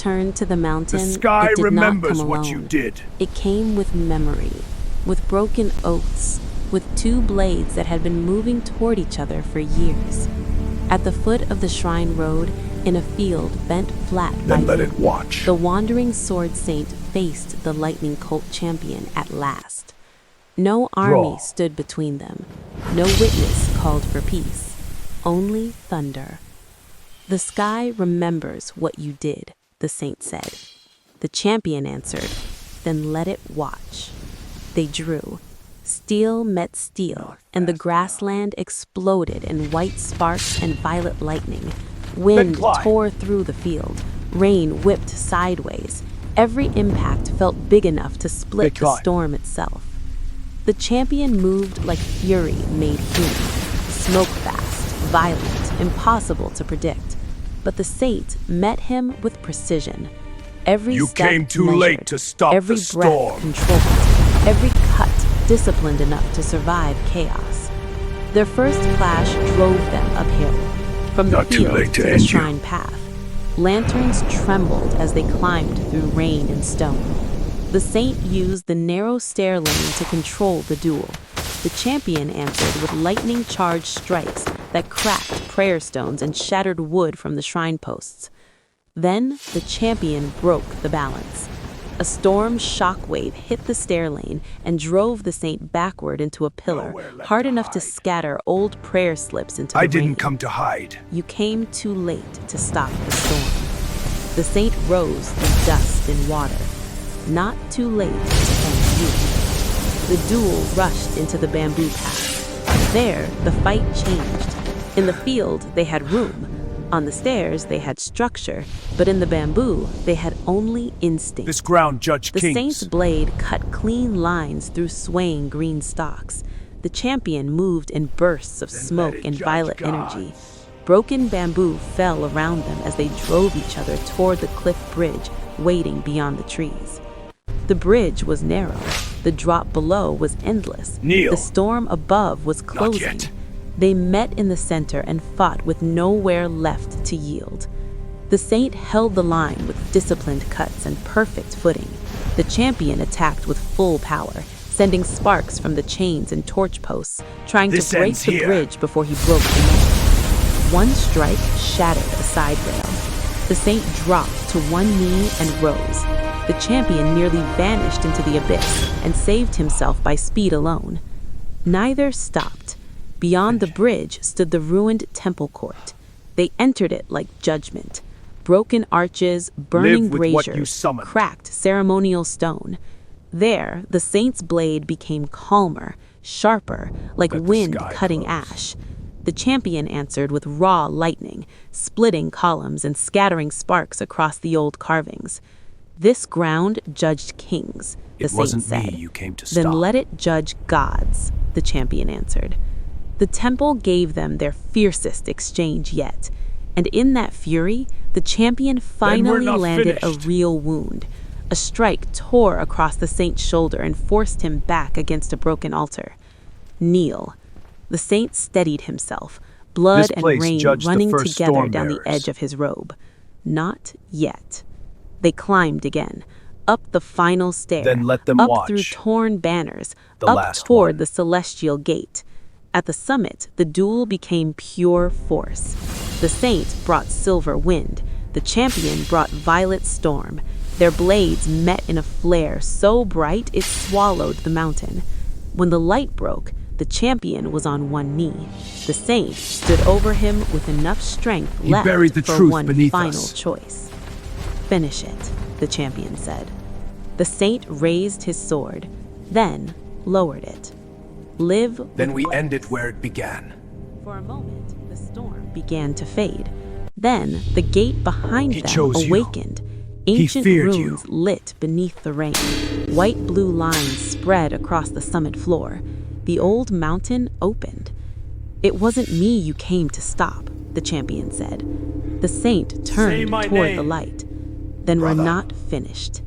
returned to the mountain, The sky it did remembers not come what alone. you did. It came with memory, with broken oaths, with two blades that had been moving toward each other for years. At the foot of the shrine road, in a field bent flat by Then let wind, it watch. the wandering sword saint faced the lightning cult champion at last. No army Draw. stood between them. No witness called for peace. Only thunder. The sky remembers what you did, the saint said. The champion answered, then let it watch. They drew. Steel met steel, and the grassland exploded in white sparks and violet lightning. Wind tore through the field. Rain whipped sideways. Every impact felt big enough to split the storm itself. The champion moved like fury made human. Smoke fast, violent, impossible to predict. But the saint met him with precision. Every You step came too measured, late to stop every the storm. breath controlled, every cut disciplined enough to survive chaos. Their first clash drove them uphill, from the Not too field late to the end you. shrine path. Lanterns trembled as they climbed through rain and stone. The saint used the narrow stair lane to control the duel. The champion answered with lightning-charged strikes that cracked prayer stones and shattered wood from the shrine posts. Then the champion broke the balance. A storm shockwave hit the stair lane and drove the saint backward into a pillar, hard enough to scatter old prayer slips into the I didn't rain. come to hide. You came too late to stop the storm. The saint rose through dust and water. Not too late to end you. The duel rushed into the bamboo path. There, the fight changed. In the field, they had room. On the stairs, they had structure, but in the bamboo, they had only instinct. This ground judge The kings. saint's blade cut clean lines through swaying green stalks. The champion moved in bursts of smoke and violet energy. Broken bamboo fell around them as they drove each other toward the cliff bridge waiting beyond the trees. The bridge was narrow. The drop below was endless. Kneel. The storm above was closing. yet. They met in the center and fought with nowhere left to yield. The saint held the line with disciplined cuts and perfect footing. The champion attacked with full power, sending sparks from the chains and torch posts, trying This to break ends the here. bridge before he broke the net. One strike shattered a side rail. The saint dropped to one knee and rose. The champion nearly vanished into the abyss and saved himself by speed alone. Neither stopped. Beyond the bridge stood the ruined temple court. They entered it like judgment. Broken arches, burning Live with what you braziers, summoned. cracked ceremonial stone. There, the saint's blade became calmer, sharper, like Let the wind sky cutting close. ash. The champion answered with raw lightning, splitting columns and scattering sparks across the old carvings. This ground judged kings, the It saint wasn't said. me you came to Then stop. let it judge gods, the champion answered. The temple gave them their fiercest exchange yet, and in that fury, the champion finally not landed finished. a real wound. A strike tore across the saint's shoulder and forced him back against a broken altar. Kneel. The saint steadied himself, blood This and place rain judged the running first together storm down the bearers. edge of his robe. Not yet. They climbed again, up the final stair, Then let them up watch. through torn banners, The up last toward one. the celestial gate. At the summit, the duel became pure force. The saint brought silver wind. The champion brought violet storm. Their blades met in a flare so bright it swallowed the mountain. When the light broke, the champion was on one knee. The saint stood over him with enough strength He left buried the for truth one beneath final us. choice. Finish it, the champion said. The saint raised his sword, then lowered it. Live Then with we end it where it began. For a moment, the storm began to fade. Then the gate behind He them chose you. awakened. Ancient feared runes you. lit beneath the rain. White-blue lines spread across the summit floor. The old mountain opened. It wasn't me you came to stop, the champion said. The saint turned my toward name, the light. Then brother. we're not finished.